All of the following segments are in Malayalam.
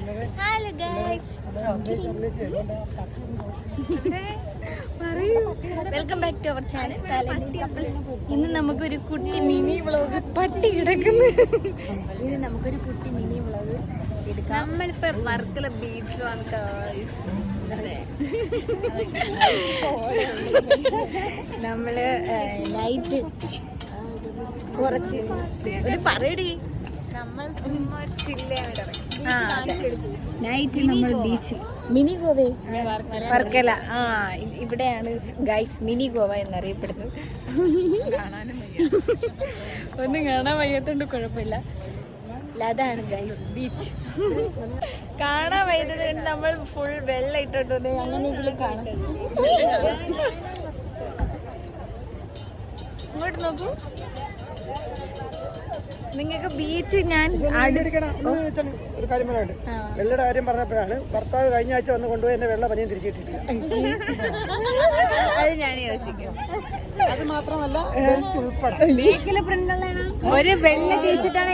ഹലോ ഗൈസ്, പറയൂ. Welcome back to our channel talented couples. ഇന്ന് നമുക്കൊരു കുട്ടി മിനി വ്ളോഗ്, പട്ടി കിടക്കുന്നു. ഇന്ന് നമുക്കൊരു കുട്ടി മിനി വ്ളോഗ് എടുക്കാം. നമ്മളിപ്പോ വർക്കല ബീച്ചിലാണ് ഗൈസ്. നമ്മള് നൈറ്റ് കുറച്ച് ഒരു പറയടി, നമ്മൾ നൈറ്റ് നമ്മൾ ബീച്ച് മിനി ഗോവ വർക്കല. ഇവിടെയാണ് ഗൈസ് മിനി ഗോവ എന്നറിയപ്പെടുന്നത്. ഒന്നും കാണാൻ വയ്യാത്തോണ്ട് കുഴപ്പമില്ല. അതാണ് ഗൈസ് ബീച്ച്. കാണാൻ വയ്യത് നമ്മൾ ഫുൾ വെള്ളം ഇട്ടിട്ടുണ്ട്. അങ്ങനെയെങ്കിലും കാണാം. ഇങ്ങോട്ട് നോക്കൂ. നിങ്ങൾക്ക് ബീച്ച് ഞാൻ ഒരു കാര്യം പറയാനുണ്ട്. വെള്ളയുടെ കാര്യം പറഞ്ഞപ്പോഴാണ് ഭർത്താവ് കഴിഞ്ഞ ആഴ്ച വന്ന് കൊണ്ടുപോയി എന്നെ വെള്ള പനിയും തിരിച്ചിട്ടിട്ടില്ല. അത് ഞാൻ യോജിക്കും. അത് മാത്രമല്ല ബെൽറ്റ് ഉൾപ്പെടെ ഒരു വെള്ള തിരിച്ചിട്ടാണ്.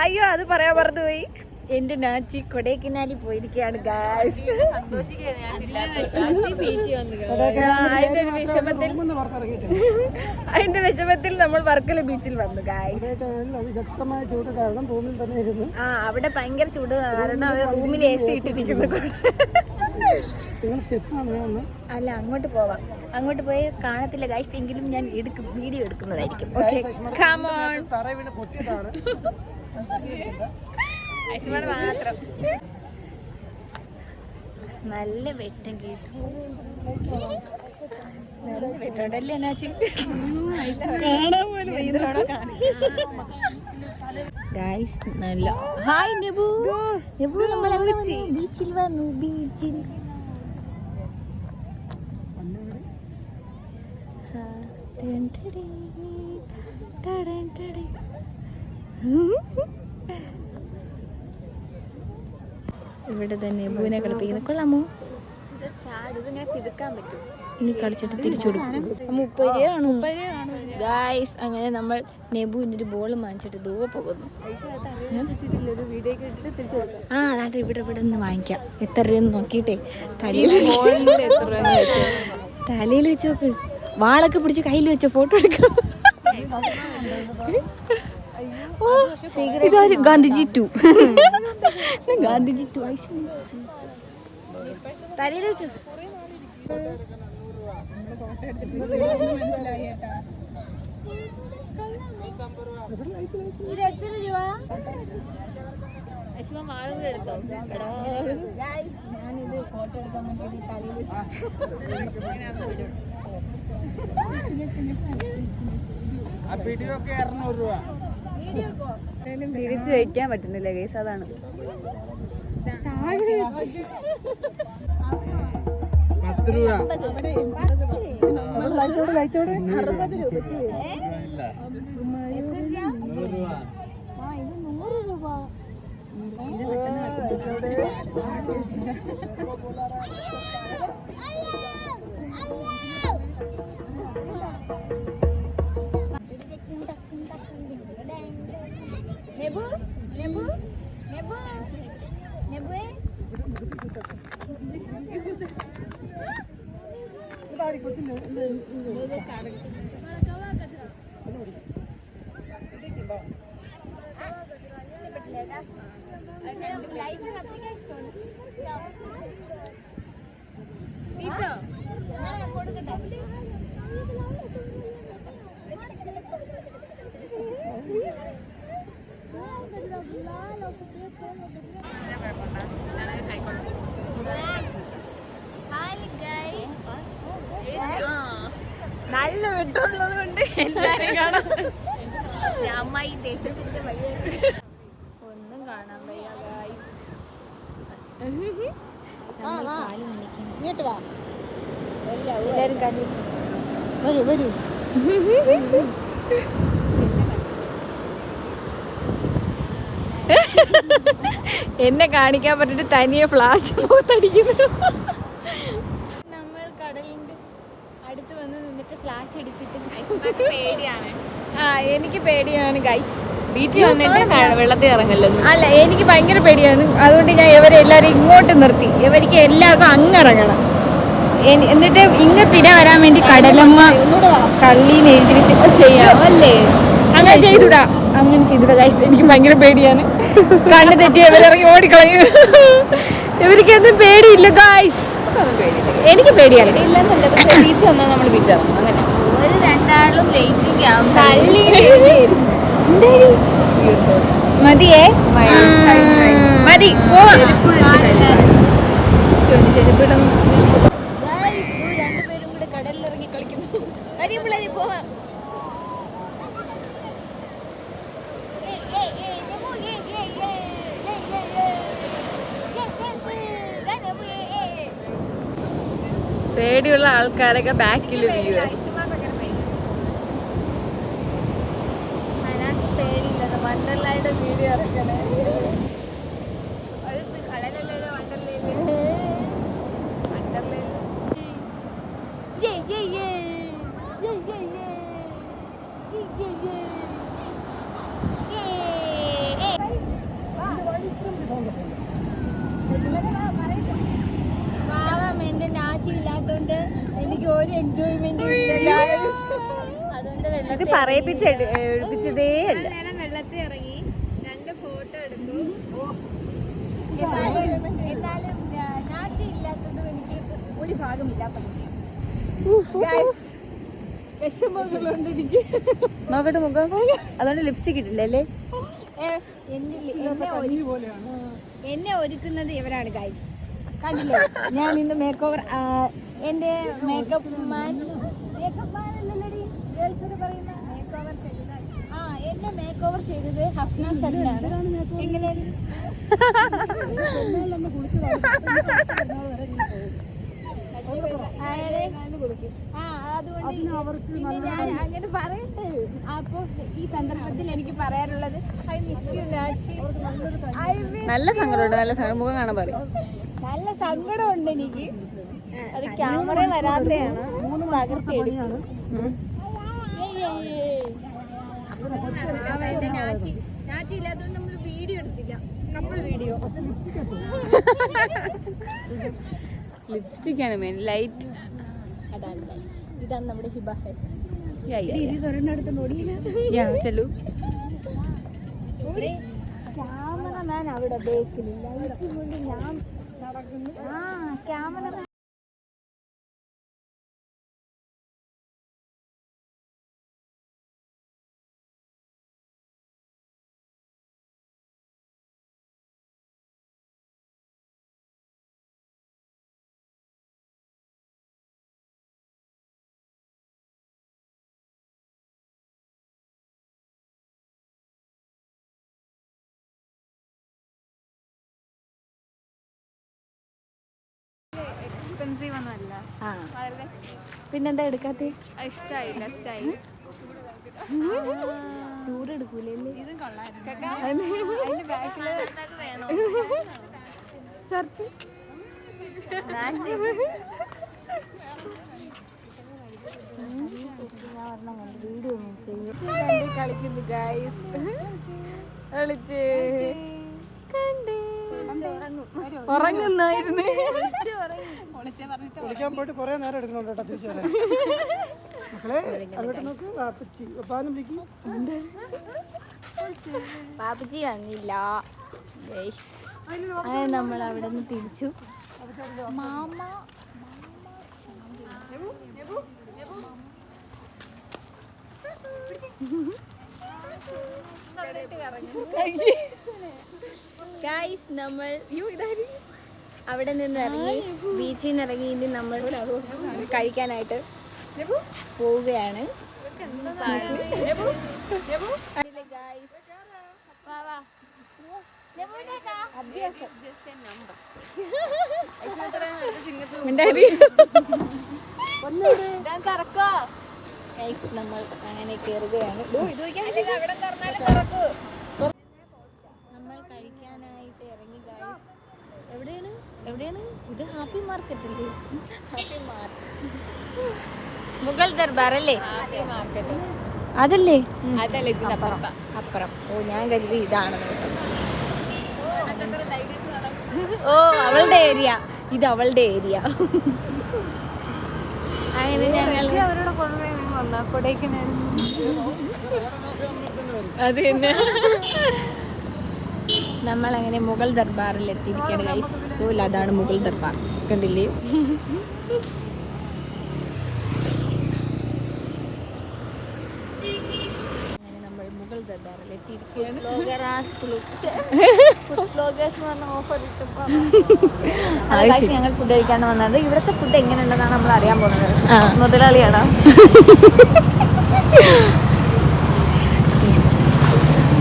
അയ്യോ, അത് പറയാൻ മറന്നുപോയി. എന്റെ നാച്ചി കൊടൈക്കനാലിൽ പോയിരിക്കുകയാണ് ഗായ്സ്. അതിന്റെ വിഷമത്തിൽ നമ്മൾ വർക്കല ബീച്ചിൽ വന്നു ഗായ്സ്. അവിടെ ഭയങ്കര ചൂട് കാരണം അവർ റൂമിൽ AC ഇട്ടിരിക്കുന്നു. അല്ല, അങ്ങോട്ട് പോവാം. അങ്ങോട്ട് പോയി കാണത്തില്ല ഗൈസ്, എങ്കിലും ഞാൻ വീഡിയോ എടുക്കുന്നതായിരിക്കും. Okay, come on. മാത്രം നല്ല വെട്ടം കേട്ടു. നല്ല വെട്ടോണ്ടല്ലേ എന്നാച്ചി കാണാൻ പോലും. നല്ല ഹായ് നെബു. നെബു നമ്മൾ ബീച്ചിൽ വന്നു. ബീച്ചിൽ ഇവിടെ തന്നെ നെബുവിനെ കളിപ്പിക്കുന്നത്. കൊള്ളാമോ? ഇനി കളിച്ചിട്ട് തിരിച്ചു കൊടുക്കും. 30 രൂപയാണ് ഗായ്സ്. അങ്ങനെ നമ്മൾ നെബുവിൻ്റെ ഒരു ബോൾ വാങ്ങിച്ചിട്ട് ദൂരെ പോകുന്നു. അതാണ്ട് ഇവിടെ നിന്ന് വാങ്ങിക്കാം. എത്ര രൂപയെന്ന് നോക്കിയിട്ടേ തലയിൽ വെച്ച് നോക്ക്. വാളൊക്കെ പിടിച്ച് കയ്യിൽ വെച്ച ഫോട്ടോ എടുക്കാം. ഓ, ഇതാര്? ഗാന്ധിജി 2. ഗാന്ധിജി 2 തലയിൽ വെച്ചു. ഞാനിത് ഫോട്ടോ എടുക്കാൻ വേണ്ടി തലയിൽ വെച്ചു. തിരിച്ചു വയ്ക്കാൻ പറ്റുന്നില്ല ഗൈസ്, അതാണ്. 10 രൂപ. 60 രൂപ. നെബു നെബു നെബു നെബുവേ നല്ല വെട്ടമുള്ളത് കൊണ്ട് എല്ലാരും കാണാം. ഒന്നും കാണാൻ വയ്യ ഗൈസ്. എല്ലാരും കാണിച്ചു. വരൂ. എന്നെ കാണിക്കാൻ പറഞ്ഞിട്ട് തനിയെ ഫ്ലാഷ് മുഖത്തടിക്കുന്നു. നമ്മൾ കടലിന്റെ അടുത്ത് വന്ന് നിന്നിട്ട് ഫ്ലാഷ് അടിച്ചിട്ട് പേടിയാണ്. എനിക്ക് പേടിയാണ് ഗൈസ്. ബീച്ചിൽ വന്നിട്ട് വെള്ളത്തിൽ ഇറങ്ങല്ലോ. അല്ല, എനിക്ക് ഭയങ്കര പേടിയാണ്. അതുകൊണ്ട് ഞാൻ ഇവരെ എല്ലാവരും ഇങ്ങോട്ട് നിർത്തി. ഇവർക്ക് എല്ലാവർക്കും അങ്ങിറങ്ങണം. എന്നിട്ട് ഇങ്ങ് തിര വരാൻ വേണ്ടി കടലമ്മ കള്ളീന്ന് എഴുതി വെച്ച് ചെയ്യാം അല്ലേ? അങ്ങനെ ചെയ്തൂടാ, അങ്ങനെ ചെയ്തൂടാ ഗൈസ്. എനിക്ക് ഭയങ്കര പേടിയാണ്. കണ്ണ് തെറ്റി ഇവരിറങ്ങി ഓടിക്കളയും. ഇവർക്ക് എന്തും പേടിയില്ല ഗൈസ്. എനിക്ക് പേടിയാണ്. ഇല്ലെന്നല്ല, ബീച്ച് വന്നാൽ നമ്മൾ ബീച്ച് ഇറങ്ങും. അങ്ങനെ ഒരു രണ്ടാളും മതിയേ, മതി പോവാം. രണ്ടുപേരും കൂടെ കടലിലിറങ്ങി കളിക്കുന്നു. പിള്ളേരി പോവാം. പേടിയുള്ള ആൾക്കാരൊക്കെ ബാക്കിൽ വ്യൂവേഴ്സ്. വണ്ടർലായുടെ വീഡിയോ ഇറക്കണേ. കടലല്ലോ എന്റെ നാച്ചി ഇല്ലാത്തോണ്ട് എനിക്ക് ഒരു എൻജോയ്മെന്റ് ഇത് പറയിപ്പിച്ചതേ അല്ല. വെള്ളത്തിൽ ഇറങ്ങി 2 ഫോട്ടോ എടുത്തു. എന്നാലും നാച്ചി ഇല്ലാത്തതും എനിക്ക് ഒരു ഭാഗമില്ലാത്ത വിഷമങ്ങളുണ്ട് എനിക്ക്. നോക്കട്ടെ മുഖം. അതുകൊണ്ട് ലിപ്സ്റ്റിക് ഇട്ടില്ലല്ലേ? എന്നെ ഒരുക്കുന്നത് ഇവരാണ് ഗൈസ്. കണ്ടില്ലേ, ഞാൻ ഇന്ന് മേക്ക് ഓവർ. എന്റെ മേക്കപ്പ് മാൻ അല്ലല്ലോടി, ഗേൾസ് പറയുന്ന മേക്ക് ഓവർ ചെയ്തത്. എന്നെ മേക്ക് ഓവർ ചെയ്തത് ഹസ്ന സല്ലാണ്. എങ്ങനെയാണ് അതുകൊണ്ട് പിന്നെ ഞാൻ അങ്ങനെ പറയട്ടെ. അപ്പൊ ഈ സന്ദർഭത്തിൽ എനിക്ക് പറയാനുള്ളത് ഐ മിസ് യു നാച്ചി. നല്ല സങ്കടമുണ്ട്, നല്ല മുഖം കാണാൻ പറയും. നല്ല സങ്കടമുണ്ട് എനിക്ക്. അത് ക്യാമറ വരാതെയാണ് പകർത്തിയെടുക്കുന്നത്. നാച്ചി ഇല്ലാത്തതുകൊണ്ട് നമ്മൾ വീഡിയോ എടുത്തില്ല, കപ്പിൾ വീഡിയോ. ലിപ്സ്റ്റിക് ആണ് മെയിൻ. ലൈറ്റ് അതാണ്, ഇതാണ് നമ്മുടെ ഹിബ സെറ്റ്. ചെല്ലു. ക്യാമറമാൻ അവിടെ ബേക്കിലില്ല, കൊണ്ട് ഞാൻ നടക്കുന്നു. ക്യാമറമാൻ എക്സ്പെൻസീവ് ഒന്നുമല്ല. പിന്നെന്താ എടുക്കാത്ത? ഇഷ്ടമായില്ല സ്റ്റൈൽ. ചൂടെടുക്കൂലേ? കളിക്കുന്നു ഗൈസ്. ഉറങ്ങുന്നായിരുന്നു. കുളിക്കാൻ പോയിട്ട് കുറെ നേരം എടുക്കണോട്ടോ തിരിച്ചു വരാൻ. മക്കളെ അങ്ങോട്ട് നോക്ക്. പാപ്പച്ചി വന്നില്ല. അങ്ങനെ നമ്മൾ അവിടെ നിന്ന് തിരിച്ചു. മാമ ഗൈസ്, നമ്മൾ അവിടെ നിന്ന് ഇറങ്ങി, ബീച്ചിൽ നിന്ന് ഇറങ്ങി. ഇനി നമ്മൾ കഴിക്കാനായിട്ട് പോവുകയാണ്. നമ്മൾ അങ്ങനെ കയറുകയാണ്. നമ്മൾ കഴിക്കാനായിട്ട് ഇറങ്ങി ഗൈസ്. എവിടെയാണ് ഇത്? ഹാപ്പി മാർക്കറ്റ് അല്ലേ? ഹാപ്പി മാർക്കറ്റ്, മുഗൾ ദർബാർ അല്ലേ? അതല്ലേ അതല്ല ഇതിനപ്പുറം. അപ്പുറം. ഓ ഞാൻ കരുതി ഇതാണ്. ഓ അവളുടെ ഏരിയ, ഇത് അവളുടെ ഏരിയ. അങ്ങനെ ഞങ്ങൾ അവരോട് കൊണ്ടുവന്നാ കൊടൈക്കനാൽ. അത് തന്നെ. നമ്മളങ്ങനെ മുഗൾ ദർബാറിൽ എത്തിയിരിക്കുകയാണ് ഗൈസ്. തോല അതാണ് മുഗൾ ദർബാർ, കണ്ടില്ലേ? അങ്ങനെ നമ്മൾ മുഗൾ ദർബാറിൽ എത്തിയിരിക്കുകയാണ്. ഞങ്ങൾ ഫുഡ് കഴിക്കാൻ വന്നത്. ഇവിടുത്തെ ഫുഡ് എങ്ങനെയുണ്ടെന്നാണ് നമ്മൾ അറിയാൻ പോകുന്നത്. മുതലാളിയാണോ?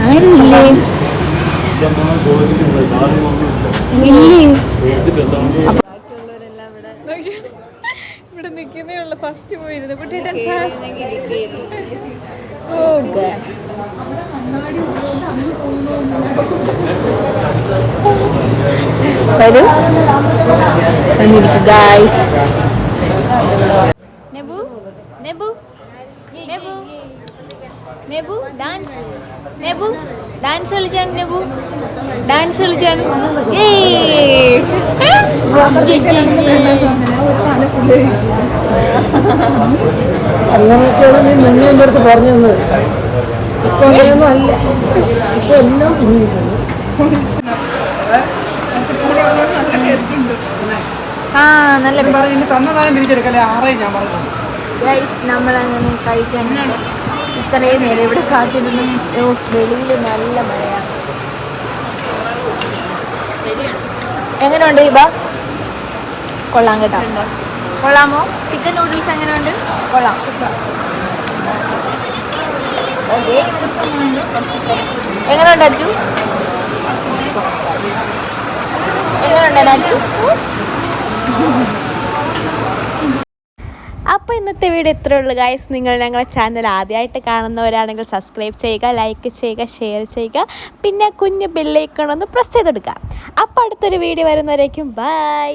ആരുമില്ലേ? ബാക്കിയുള്ളവരെല്ലാം ഇവിടെ ഇവിടെ നിൽക്കുന്നേ ഉള്ളു. ഫസ്റ്റ് പോയിരുന്നു കുട്ടിയുടെ. വരൂ വന്നിരിക്കും guys. Nebu Nebu Nebu Nebu dance. Nebu dance കളിച്ചാണ്. Nebu dance കളിച്ചാണ്. അങ്ങനെയൊക്കെയാണ് നീ മുന്നേ എൻ്റെ അടുത്ത് പറഞ്ഞു തന്നത്. ഇപ്പൊ അങ്ങനെയൊന്നും അല്ല. ഇപ്പൊ എല്ലാം നല്ല പറഞ്ഞു തന്നതായാലും തിരിച്ചെടുക്കല്ലേ. 6 ഞാൻ പറഞ്ഞു. നമ്മളങ്ങനെ കഴിക്കാൻ ഇത്രയും നേരം ഇവിടെ കാത്തിരുന്നു. വെളിയിൽ നല്ല മഴയാണ്. എങ്ങനെയുണ്ട് ഇബ? കൊള്ളാം കേട്ടോ. കൊള്ളാമോ? ചിക്കൻ നൂഡിൽസ് എങ്ങനെയുണ്ട്? കൊള്ളാം. ഓക്കെ. എങ്ങനെയുണ്ട് അച്ചു? എങ്ങനെയുണ്ട് അച്ചു? അപ്പോൾ ഇന്നത്തെ വീഡിയോ ഇത്രയേ ഉള്ളൂ ഗൈസ്. നിങ്ങൾ ഞങ്ങളുടെ ചാനൽ ആദ്യമായിട്ട് കാണുന്നവരാണെങ്കിൽ സബ്സ്ക്രൈബ് ചെയ്യുക, ലൈക്ക് ചെയ്യുക, ഷെയർ ചെയ്യുക, പിന്നെ കുഞ്ഞ് ബെല്ലൈക്കൺ ഒന്ന് പ്രസ് ചെയ്തെടുക്കുക. അപ്പോൾ അടുത്തൊരു വീഡിയോ വരുന്നവരേക്കും ബൈ.